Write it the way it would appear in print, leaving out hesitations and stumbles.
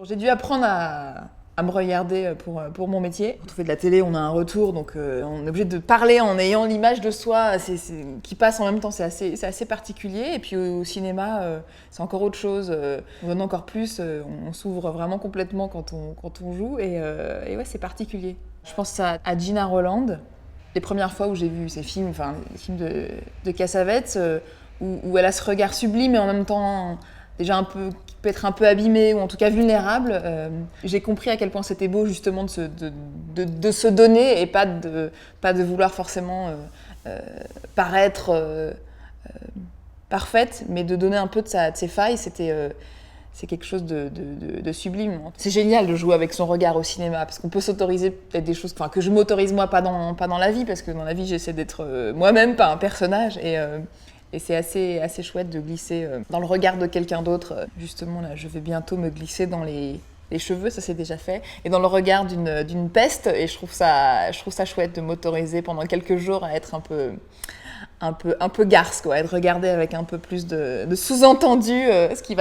J'ai dû apprendre à me regarder pour mon métier. Quand on fait de la télé, on a un retour, donc on est obligé de parler en ayant l'image de soi qui passe en même temps. C'est assez particulier. Et puis au cinéma, c'est encore autre chose. On donne encore plus, on s'ouvre vraiment complètement quand on joue. Et ouais, c'est particulier. Je pense à Gina Roland. Les premières fois où j'ai vu ces films, enfin les films de Cassavetes, où elle a ce regard sublime et en même temps déjà qui peut être un peu abîmé ou en tout cas vulnérable, j'ai compris à quel point c'était beau justement de se donner et pas de vouloir forcément paraître parfaite, mais de donner un peu de ses failles. C'est quelque chose de sublime. C'est génial de jouer avec son regard au cinéma, parce qu'on peut s'autoriser peut-être des choses que je m'autorise moi pas dans la vie, parce que dans la vie j'essaie d'être moi-même, pas un personnage, et c'est assez chouette de glisser dans le regard de quelqu'un d'autre. Justement, là, je vais bientôt me glisser dans les cheveux, ça c'est déjà fait, et dans le regard d'une peste, et je trouve ça chouette de m'autoriser pendant quelques jours à être un peu garce, quoi, à être regardée avec un peu plus de sous-entendu, ce qui va